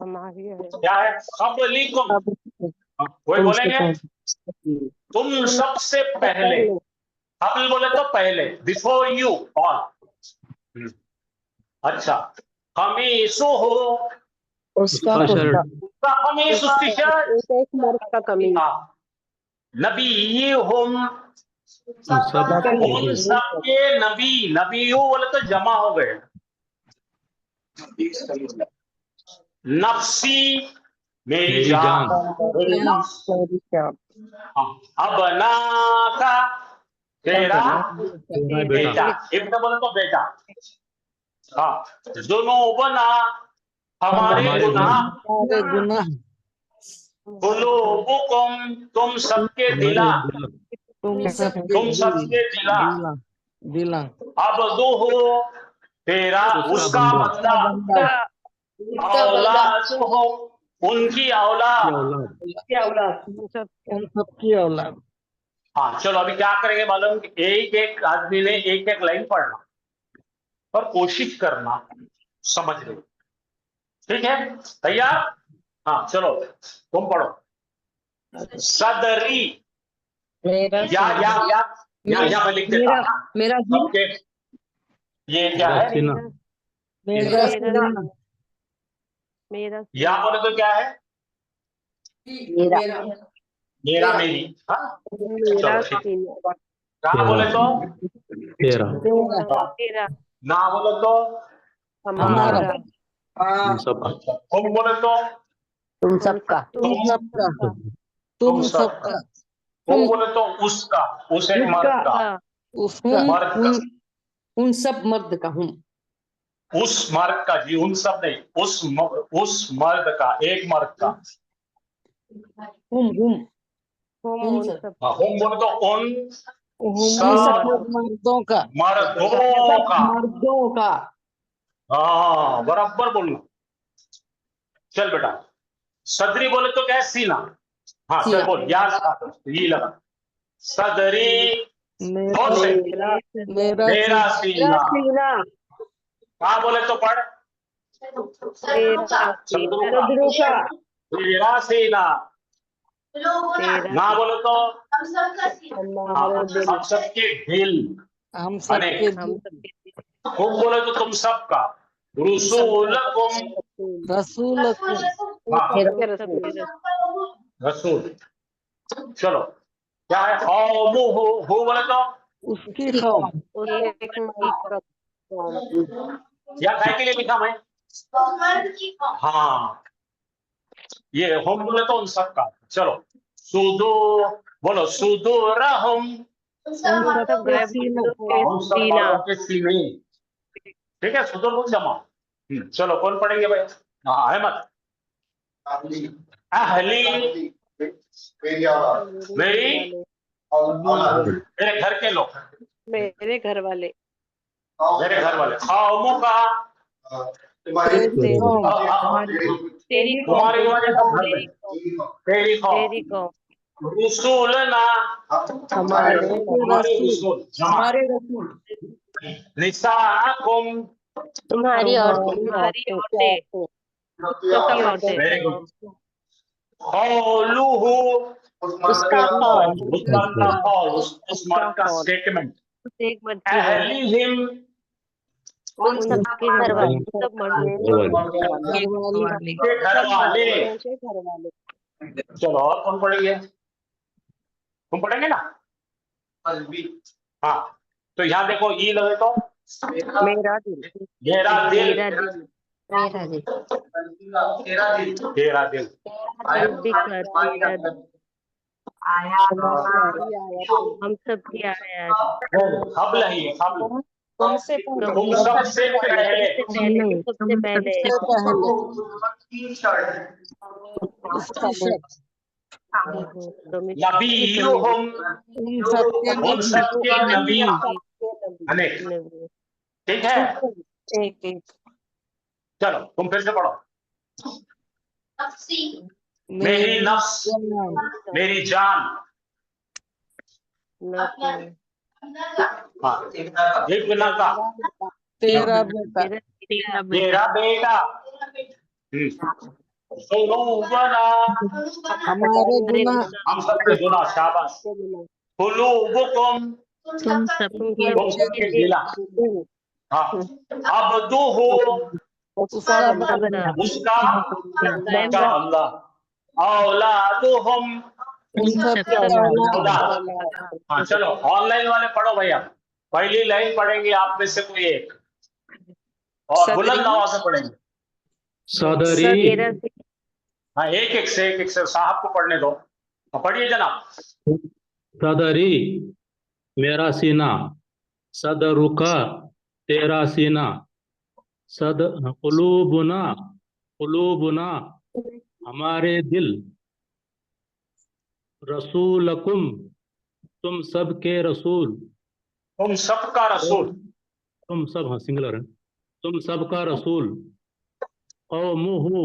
S4: हमारी है।
S3: क्या है, कबलिकुम, कोई बोलेंगे तुम सबसे पहले। कबल बोले तो पहले, बिफोर यू, ऑल। अच्छा। कमीसु हो,
S6: उसका
S1: उसका शर्ट।
S3: उसका कमीस, उसकी शर्ट।
S4: एक मर्द का कमीज।
S3: नबी हम,
S1: उन सब
S3: उन सबके नबी। नबी बोले तो जमा हो गए। नफ्सी, मेरी
S1: मेरी
S3: जान।
S1: जान।
S3: अब ना का, तेरा
S1: तेरा
S3: बेटा।
S1: बेटा।
S3: इब्न बोले तो बेटा। हाँ। जुनूबना, हमारे
S1: हमारे
S3: गुनाह।
S6: गुनाह।
S3: कुलूबुकुम, तुम सबके दिला।
S1: दिल।
S3: तुम सबके दिला।
S6: दिला।
S3: अब्दुहु, तेरा, उसका बंदा। औलादुहु, उनकी औलाद।
S1: की औलाद।
S7: क्या औलाद।
S4: सब
S6: उन सबकी औलाद।
S3: हाँ चलो, अभी क्या करेंगे मालूम, एक एक आदमी ने एक एक लाइन पढ़ना और कोशिश करना समझ लो, ठीक है, तैयार। हाँ चलो, तुम पढ़ो। सदरी,
S6: मेरा
S3: या मैं लिख देता हूँ।
S7: मेरा दिल।
S3: ओके, ये क्या
S1: मेरा
S3: है,
S1: सीना।
S6: मेरा
S4: मेरा मेरा
S3: या बोले तो क्या है,
S6: मेरा
S3: मेरा मेरी। हाँ
S4: मेरा
S3: चलो ठीक।
S4: सीना।
S3: कहा बोले तो,
S1: तेरा।
S4: तेरा
S3: ना बोले तो,
S4: हमारा
S1: हम सब।
S3: तुम बोले तो,
S6: तुम सबका।
S3: तुम
S6: सबका।
S3: तुम
S6: तुम
S3: सबका।
S6: सबका।
S3: तुम बोले तो उसका, उस एक मर्द का,
S6: उसका।
S3: मर्द का,
S7: उन सब मर्द का हूँ।
S3: उस मर्द का जी, उन सब नहीं, उस मर्द का, एक मर्द का।
S7: हूँ।
S4: हम
S7: उन
S4: उन
S7: सब
S4: सब
S3: हम बोले तो उन
S6: उन
S3: सब
S6: सब मर्दों का
S3: मर्दों का।
S7: मर्दों का।
S3: हाँ बराबर बोलना। चल बेटा, सदरी बोले तो क्या है? सीना। हाँ चल बोल, यहाँ ये लगा सदरी। कौन से?
S7: मेरा
S3: मेरा सीना।
S7: सीना।
S3: कहाँ बोले तो पढ़।
S4: तेरा
S3: सदरू
S4: सीना
S3: का।
S7: सदरू का।
S3: मेरा सीना।
S4: तेरा
S3: ना बोले तो
S7: हमारे
S3: हाँ,
S7: दिल।
S3: हम सबके दिल।
S6: हम सबके
S4: हम सबके
S3: तुम बोले तो तुम सबका। रसूलकुम।
S6: रसूल को
S3: हाँ
S7: सबके
S4: सबके
S7: रसूल।
S3: रसूल। चलो क्या है? कौमुहु, हु बोले तो
S6: उसकी कौम
S4: एक
S7: कौम।
S3: या काय के लिए लिखा मैं? हाँ ये हम बोले तो उन सबका। चलो सुदू बोलो, सुदूरहुम।
S6: उन
S4: उन सब
S6: सबके
S4: गायब
S6: सीनों
S4: मर्दों के
S3: उन सब
S4: सीना
S3: मर्दों के सीने। ठीक है, सुदूर को जमा। चलो कौन पढ़ेंगे भाई? हाँ अहमद। अहली
S8: मेरी आवाज।
S3: मेरी
S8: औलाद।
S3: मेरे घर के लोग,
S4: मेरे घर वाले
S3: मेरे घर वाले। कौमों का
S8: तुम्हारी
S6: तेरी कौम
S4: तेरी कौम
S3: तुम्हारी वाले सब घर में। तेरी
S4: तेरी
S3: कौम।
S4: कौम
S3: रसूलना
S7: हमारे
S3: हमारे रसूल जमा।
S7: हमारे रसूल।
S3: निसाकुम।
S5: तुम्हारी औरतें
S4: तुम्हारी औरतें सबकी औरतें
S3: वेरी गुड। कौलुहु
S5: उसका कौल
S3: उस मर्द का कौल, उस मर्द का
S4: कौल।
S3: स्टेटमेंट।
S4: एक मत की है
S3: अहलिहिम
S5: उन सबके घर वाले
S4: सब मर्दों
S1: घरवाले
S3: के घर वाले।
S4: के घर वाले
S3: चलो और कौन पढ़ेंगे? तुम पढ़ेंगे ना? हाँ तो यहाँ देखो, ई लगे तो
S4: मेरा दिल
S3: मेरा दिल।
S4: मेरा दिल
S5: मेरा जी
S3: तेरा दिल।
S4: बिकर मेरा दिल हम सब की आयत
S3: कब्ल ही कब्ल।
S5: तुमसे
S3: तुम सबसे पहले
S4: सबसे पहले
S6: सबसे पहले उसकी शख्स
S3: नबीयुहुम
S6: उन सबके
S3: उन
S6: नबी
S3: सबके नबी। अनेक।
S4: नबी
S3: ठीक है,
S5: एक एक
S3: चलो तुम फिर से पढ़ो। मेरी नफ्स,
S6: जान
S3: मेरी जान। हाँ एक बिना का
S6: तेरा बेटा
S3: मेरा बेटा। सुलूबना
S6: हमारे गुनाह
S3: हम सबके गुनाह। शाबाश। कुलूबुकुम
S5: तुम सब
S3: तुम सबके दिला। हाँ अब्दुहु
S6: उसका
S3: उसका बच्चा बंदा। औलादुहुम
S6: उन सबके औलाद
S3: औलाद। हाँ चलो ऑनलाइन वाले पढ़ो भैया। पहली लाइन पढ़ेंगे आप में से कोई एक, और बुलंद आवाज से पढ़ेंगे।
S1: सदरी
S4: मेरा
S3: हाँ एक एक से साहब को पढ़ने दो। पढ़िए जनाब।
S1: सदरी मेरा सीना, सदरुका तेरा सीना, सद कुलूबुना कुलूबुना हमारे दिल, रसूलकुम तुम सब के रसूल,
S3: तुम सबका रसूल।
S1: तुम सब, हाँ सिंगुलर है, तुम सबका रसूल। कौमुहु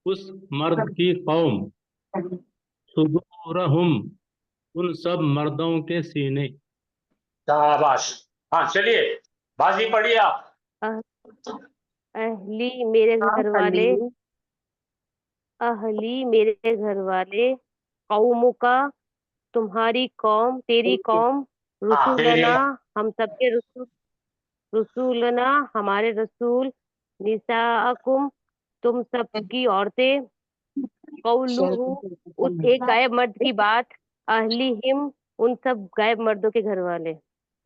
S1: उस मर्द की कौम, सुदूरहुम उन सब मर्दों के सीने।
S3: शाबाश। हाँ चलिए बाजी पढ़िए आप।
S4: अहली मेरे घर वाले अहली मेरे घर वाले कौमों का तुम्हारी कौम तेरी कौम
S3: हाँ तेरी
S4: रसूलना हम सबके रसूल रसूलना हमारे रसूल निसाअकुम तुम सबकी औरतें कौलुहु उस एक गायब मर्द की बात अहलिहिम उन सब गायब मर्दों के घर वाले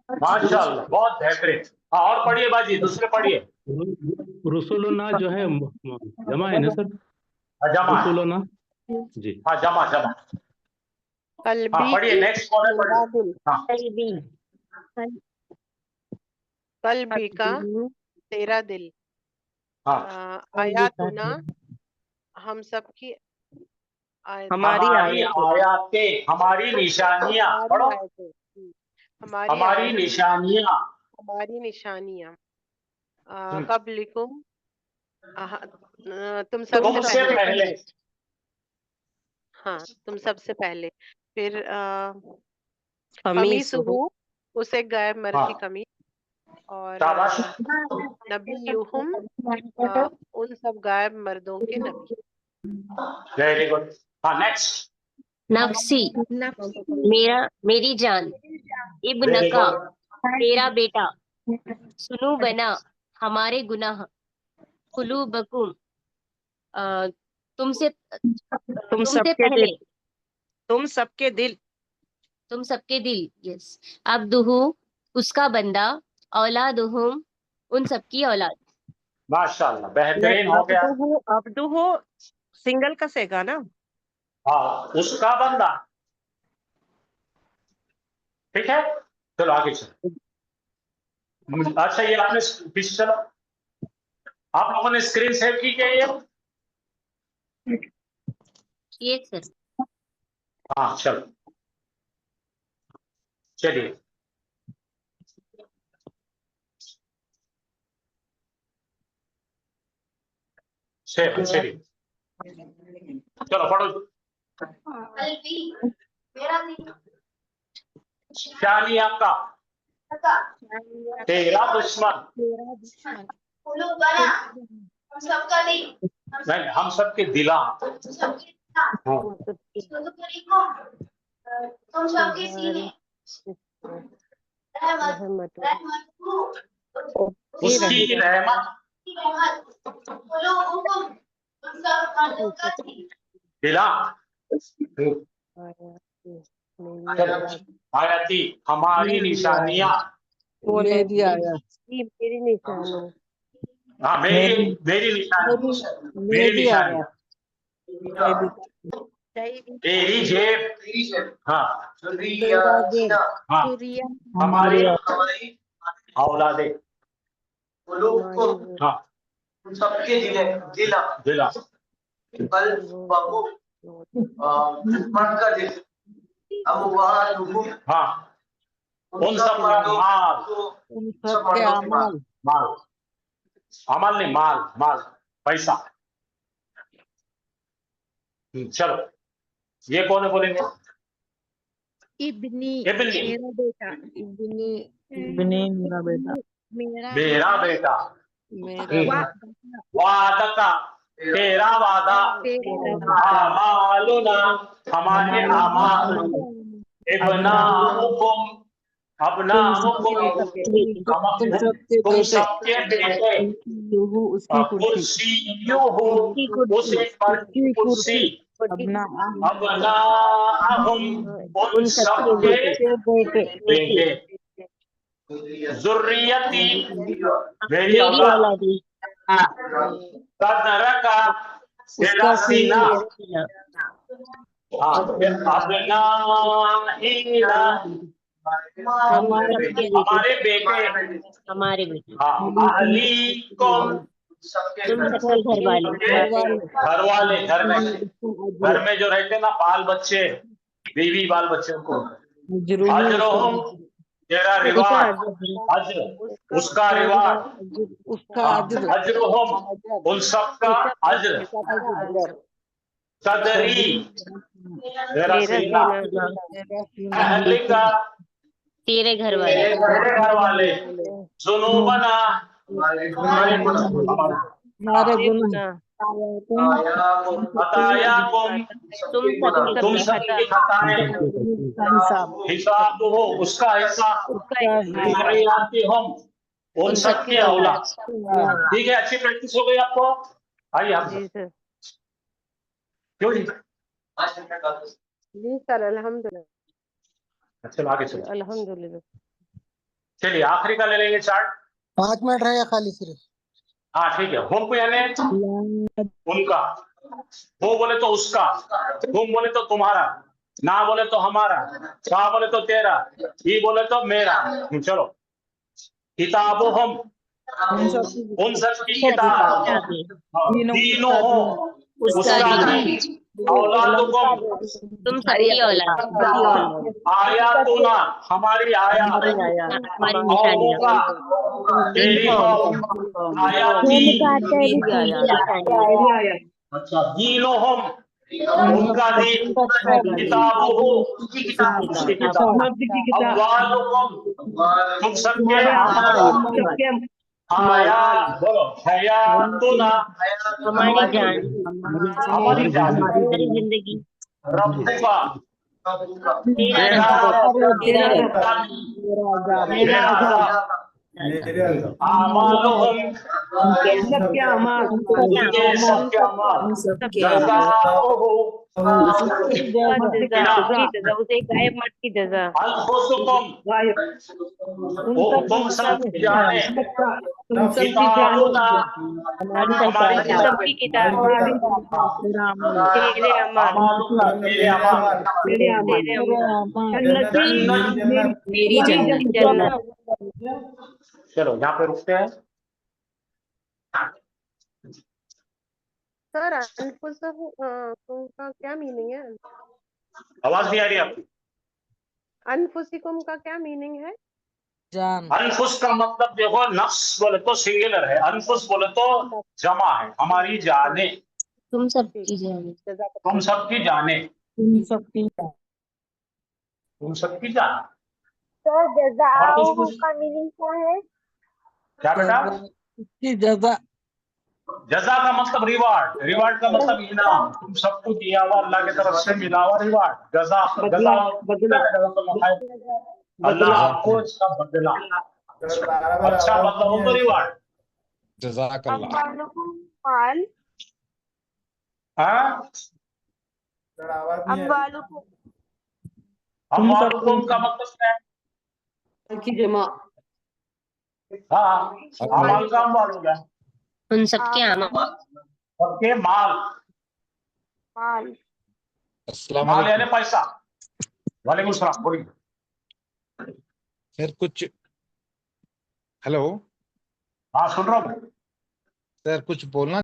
S3: माशाल्लाह बहुत बेहतरीन। हाँ और पढ़िए बाजी, दूसरे पढ़िए।
S1: रसूलुना जो है जमा है ना सर?
S3: जमा है।
S1: रसूलुना जी।
S3: हाँ जमा जमा। हाँ पढ़िए, नेक्स्ट कौन है? पढ़िए। हाँ
S9: कल्बी का तेरा दिल
S3: हाँ
S9: आयातुना हम सबकी आयत
S7: हमारी
S3: हमारी
S7: आयतें।
S3: आयातें, हमारी निशानियां, पढ़ो, हमारी निशानियां,
S9: हमारी निशानियां
S3: हम्म।
S9: कब लिखूं तुम सबसे
S3: तुमसे पहले,
S9: हाँ तुम सबसे पहले। फिर
S7: कमीसुहु
S9: कमीसुहु उस एक गायब मर्द की
S3: हाँ,
S9: कमीज, और
S3: शाबाश,
S9: नबीयुहुम उन सब गायब मर्दों के नबी।
S3: Very good. हाँ, नेक्स्ट,
S4: नफसी मेरी जान, इब्न
S3: वेरी
S4: का
S3: गुड,
S4: तेरा बेटा, सुनु बना हमारे गुनाह, कुलूबकुम तुमसे
S7: तुम
S4: तुमसे
S7: सबके
S4: पहले,
S7: दिल, तुम सबके दिल,
S4: तुम सबके दिल, यस, अब्दुहु उसका बंदा, औलादुहुम उन सबकी औलाद।
S3: माशाल्लाह, बेहतरीन हो गया।
S7: अब्दुहु सिंगल का सेगा ना।
S3: हाँ, उसका बंदा, ठीक है, चलो आगे चलो। अच्छा, ये आपने पीछे चलो, आप लोगों ने स्क्रीन सेव की क्या ये?
S4: Yes sir.
S3: हाँ, चलो, चलिए, सेव, चलिए, चलो पढ़ो। शानिया का तेरा दुश्मन, नहीं, हम सबके दिला, हाँ,
S2: तुम सबके सीने
S3: उसकी रहमत दिला, आयती हमारी निशानियां,
S7: मेरी आया,
S4: मेरी निशानी,
S3: हाँ, मेरी मेरी निशानी, मेरी निशानियां, तेरी जेब, हाँ हाँ, हमारी औलादे, हाँ,
S8: सबके दिला
S3: दिला,
S8: कल बाबू दुश्मन का दिल अमवालुहुम
S3: हाँ, उन सब का माल,
S7: सबके अमल,
S3: माल, अमल नहीं, माल, माल, पैसा। चलो, ये कौन है बोलेंगे?
S5: इब्नी
S3: इब्नी,
S5: मेरा बेटा, इब्नी
S7: इब्नी मेरा बेटा,
S3: मेरा बेटा,
S7: मेरा
S3: वादा का तेरा वादा, आमालुना हमारे आमाल, इब्ना हुकुम अपना हुकुम, तुम सबके बेटे,
S7: उसकी
S3: कुर्सी यूं हो, उस एक पर की कुर्सी,
S7: अपना
S3: अपना हम उन सबके बेटे, जुर्रियती मेरी औलाद, कदर का तेरा सीना, हाँ, अपना हीना हमारे बेटे,
S4: हमारे बेटे,
S3: हाँ, अली को
S4: तुम सबके घर वाले,
S3: घर वाले, घर में जो रहते ना, बाल बच्चे, बीवी बाल बच्चे को, अजरहुम तेरा रिवाज, अज्र उसका रिवाज, अजरहुम उन सबका अज्र, कदरी तेरा सीना, अहले का
S4: तेरे घर
S3: तेरे
S4: वाले,
S3: घर वाले, जुनूबना
S7: हमारे गुनाह,
S3: बताया तुम
S4: सबकी
S3: सबकी खताएं, हिसाब हो उसका हिसाब, हम उन सबकी औलाद, ठीक है, अच्छी प्रैक्टिस हो गई आपको। आइए आप
S9: जी सर,
S3: क्यों जी,
S9: जी सर, अल्हम्दुलिल्लाह,
S3: अच्छा आगे चलिए,
S9: अल्हम्दुलिल्लाह।
S3: चलिए आखिरी का ले लेंगे चार्ट।
S10: 5 मिनट रहेगा खाली सिर्फ।
S3: हाँ ठीक है, हम को यानी उनका, वो बोले तो उसका, तुम बोले तो तुम्हारा, ना बोले तो हमारा, का बोले तो तेरा, ही बोले तो मेरा। चलो, किताबो हम उन सब की किताब, तीनों हो उसका दीन, औलादुकुम
S4: तुम सबकी औलाद
S3: आयातुना हमारी आया
S4: हमारी निशानियाँ
S3: कौमुका तेरी कौम आयाती अच्छा दीनुहुम उनका दीन किताबुहु उसकी किताब अम्वालुकुम तुम सबके अमाल आयात बोलो हयातुना
S4: हमारी जान
S3: हमारी जान
S4: हमारी जिंदगी
S3: रब्बुका
S4: तेरा
S3: तेरा
S4: रब
S3: तेरा आमालुहुम उनके सबके अमाल जज़ाओहु
S4: उसकी जज़ा उसे गायब मत की जज़ा
S3: अनफुसुकुम तुम सब जाने किताबुना हमारी
S4: सबकी किताब तेरे अमाल
S3: अमालुका तेरे अमाल
S4: तेरे अमाल
S3: जन्नत
S5: मेरी जन्नत
S4: जन्नत
S3: चलो यहाँ पे रुकते हैं।
S9: सर अनफुसकुम का क्या मीनिंग है?
S3: आवाज नहीं आ रही आपकी?
S9: अनफुसिकुम का क्या मीनिंग है?
S7: जान
S3: अनफुस का मतलब देखो, नफ्स बोले तो सिंगुलर है, अनफुस बोले तो जमा है। हमारी जाने,
S5: तुम सबकी जान
S3: तुम सबकी जाने,
S7: तुम सबकी
S3: तुम सबकी जान।
S2: सर
S3: और कुछ
S2: जज़ाओ
S3: कुछ
S2: का मीनिंग क्या है?
S3: क्या बेटा?
S7: की जजा
S3: जजा का मतलब रिवार्ड, रिवार्ड का मतलब इनाम। तुम सबको दिया हुआ अल्लाह की तरफ से मिला हुआ रिवार्ड। जजा जजा अल्लाह आपको इसका बदला, अच्छा बदला हो तो रिवार्ड।
S2: अम्वालुकुम माल
S3: हाँ,
S2: अम्वालुकुम
S3: अम्वालुकुम का मतलब क्या है?
S7: की जमा
S3: हाँ, अमाल का अम्वाल हो गया,
S4: उन सबके अमाल
S3: सबके माल।
S2: माल
S3: माल यानी पैसा। वालेकुम सलाम, बोलिए।
S11: सर कुछ हेलो
S3: हाँ सुन रहा हूँ।
S11: सर कुछ बोलना